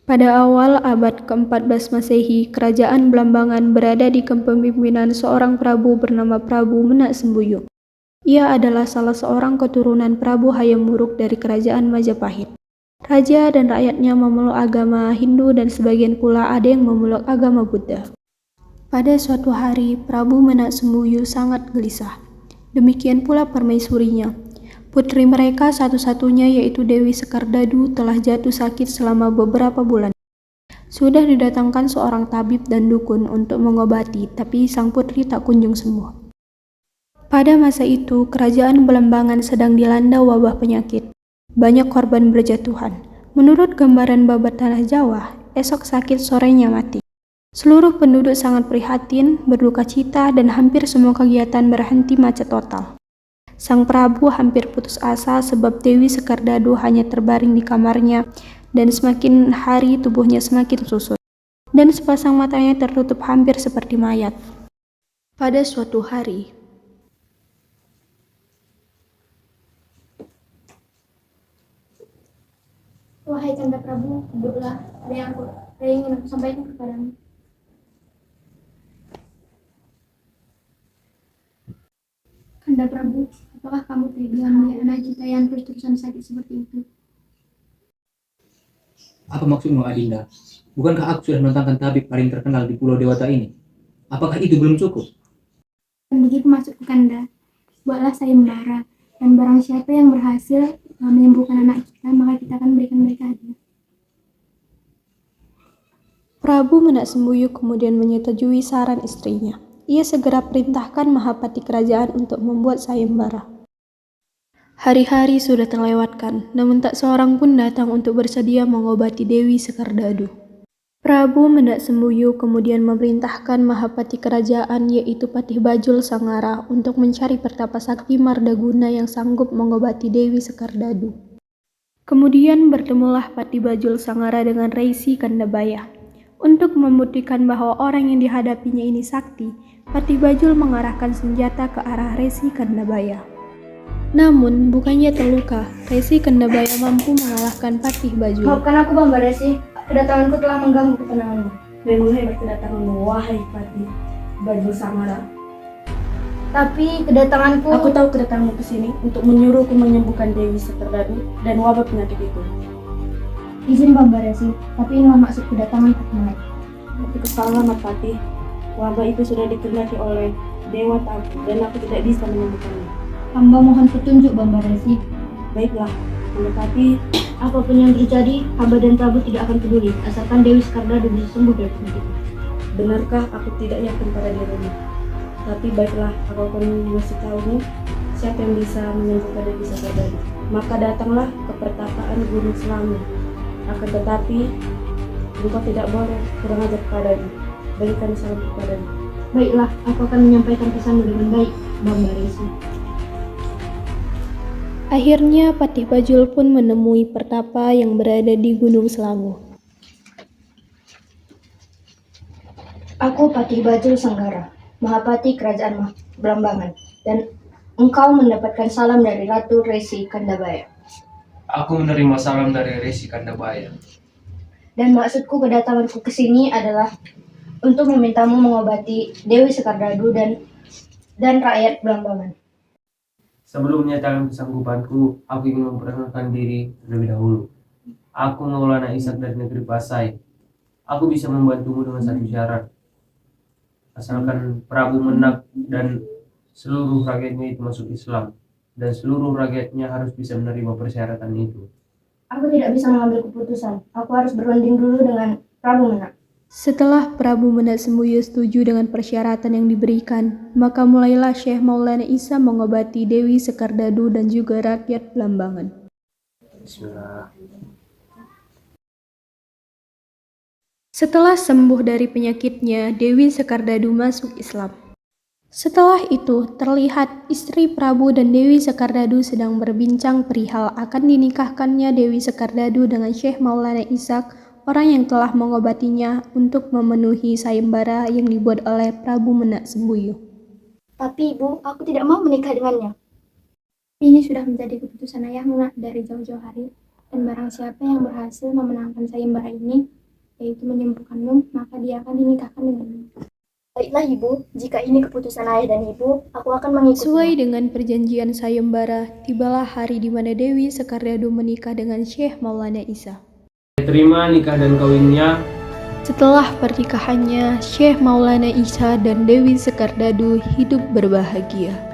Pada awal abad ke-14 Masehi, kerajaan Blambangan berada di kepemimpinan seorang Prabu bernama Prabu Menak Sembuyuk. Ia adalah salah seorang keturunan Prabu Hayam Wuruk dari kerajaan Majapahit. Raja dan rakyatnya memeluk agama Hindu dan sebagian pula ada yang memeluk agama Buddha. Pada suatu hari, Prabu Menak Sembuyuk sangat gelisah. Demikian pula permaisurinya. Putri mereka satu-satunya yaitu Dewi Sekardadu telah jatuh sakit selama beberapa bulan. Sudah didatangkan seorang tabib dan dukun untuk mengobati, tapi sang putri tak kunjung sembuh. Pada masa itu, kerajaan Belambangan sedang dilanda wabah penyakit. Banyak korban berjatuhan. Menurut gambaran babat tanah Jawa, esok sakit sorenya mati. Seluruh penduduk sangat prihatin, berduka cita, dan hampir semua kegiatan berhenti macet total. Sang Prabu hampir putus asa sebab Dewi Sekardadu hanya terbaring di kamarnya dan semakin hari tubuhnya semakin susut dan sepasang matanya tertutup hampir seperti mayat. Pada suatu hari, wahai Kanda Prabu, duduklah, ada yang ingin aku sampaikan kepadamu. Kanda Prabu, apakah kamu tega melihat anak kita yang terus-terusan sakit seperti itu? Apa maksudmu, Adinda? Bukankah aku sudah mendatangkan tabib paling terkenal di Pulau Dewata ini? Apakah itu belum cukup? Dan begitu maksudku, Kanda. Buatlah sayembara, dan barang siapa yang berhasil menyembuhkan anak kita, maka kita akan berikan mereka hadiah. Prabu Menak Sembuyuk kemudian menyetujui saran istrinya. Ia segera perintahkan Mahapati kerajaan untuk membuat sayembara. Hari-hari sudah terlewatkan, namun tak seorang pun datang untuk bersedia mengobati Dewi Sekardadu. Prabu Menak Sembuyuk kemudian memerintahkan Mahapati kerajaan yaitu Patih Bajul Sangara untuk mencari pertapa sakti Mardaguna yang sanggup mengobati Dewi Sekardadu. Kemudian bertemulah Patih Bajul Sangara dengan Resi Kandabaya. Untuk membuktikan bahwa orang yang dihadapinya ini sakti, Patih Bajul mengarahkan senjata ke arah Resi Kandabaya. Namun, bukannya terluka, Resi Kandabaya mampu mengalahkan Patih Bajul. Maafkan aku, Bamba Resi. Kedatanganku telah mengganggu ketenanganmu. Memang hebat kedatanganmu, wahai Patih Bajul Sangara. Tapi kedatanganku... Aku tahu kedatanganmu ke sini untuk menyuruhku menyembuhkan Dewi Sekardadu dan wabah penyakit itu. Izin Bamba Resi, tapi inilah maksud kedatangan Fatmawati. Tapi kesalahan Patih, wabah itu sudah dikehendaki oleh Dewa Tahu dan aku tidak bisa menyembuhkannya. Hamba mohon petunjuk, Bamba Resi. Baiklah, tapi apapun yang terjadi, hamba dan Prabu tidak akan peduli, asalkan Dewi Sekardadu bisa sembuh dari penyakit. benarkah aku tidak yakin pada dirimu? Tapi baiklah, aku akan mengasih tahumu siapa yang bisa menyembuhkan Dewi Sekardadu. Maka datanglah ke pertapaan Gunung Selangu. Akan tetapi, engkau tidak boleh kurang ajar kepadanya. Berikan salam kepadanya. Baiklah, aku akan menyampaikan pesanmu dengan baik, Bamba Resi. Akhirnya Patih Bajul pun menemui pertapa yang berada di Gunung Selangu. Aku Patih Bajul Sanggara, Mahapati Kerajaan Blambangan, dan engkau mendapatkan salam dari Ratu Resi Kandabaya. Aku menerima salam dari Resi Kandabaya. Dan maksudku kedatanganku ke sini adalah untuk memintamu mengobati Dewi Sekardadu dan rakyat Blambangan. Sebelum menyatakan kesanggupanku, aku ingin memperkenalkan diri terlebih dahulu. Aku Maulana Ishak dari negeri Pasai. Aku bisa membantumu dengan satu syarat. Asalkan Prabu Menak dan seluruh rakyatnya itu masuk Islam. Dan seluruh rakyatnya harus bisa menerima persyaratan itu. Aku tidak bisa mengambil keputusan. Aku harus berunding dulu dengan Prabu Menak. Setelah Prabu Menak Sembuyuk setuju dengan persyaratan yang diberikan, maka mulailah Syekh Maulana Isa mengobati Dewi Sekardadu dan juga rakyat Blambangan. Bismillah. Setelah sembuh dari penyakitnya, Dewi Sekardadu masuk Islam. Setelah itu, terlihat istri Prabu dan Dewi Sekardadu sedang berbincang perihal akan dinikahkannya Dewi Sekardadu dengan Syekh Maulana Ishak, orang yang telah mengobatinya untuk memenuhi sayembara yang dibuat oleh Prabu Menak Sembuyuk. Tapi ibu, aku tidak mau menikah dengannya. Ini sudah menjadi keputusan ayahmu, Nak, dari jauh-jauh hari. Dan barang siapa yang berhasil memenangkan sayembara ini, yaitu menyembuhkanmu, maka dia akan dinikahkan denganmu. Baiklah ibu, jika ini keputusan ayah dan ibu, aku akan mengikutinya. Sesuai dengan perjanjian sayembara, tibalah hari di mana Dewi Sekardado menikah dengan Syekh Maulana Isa. Terima nikah dan kawinnya. Setelah pernikahannya, Syekh Maulana Isa dan Dewi Sekardado hidup berbahagia.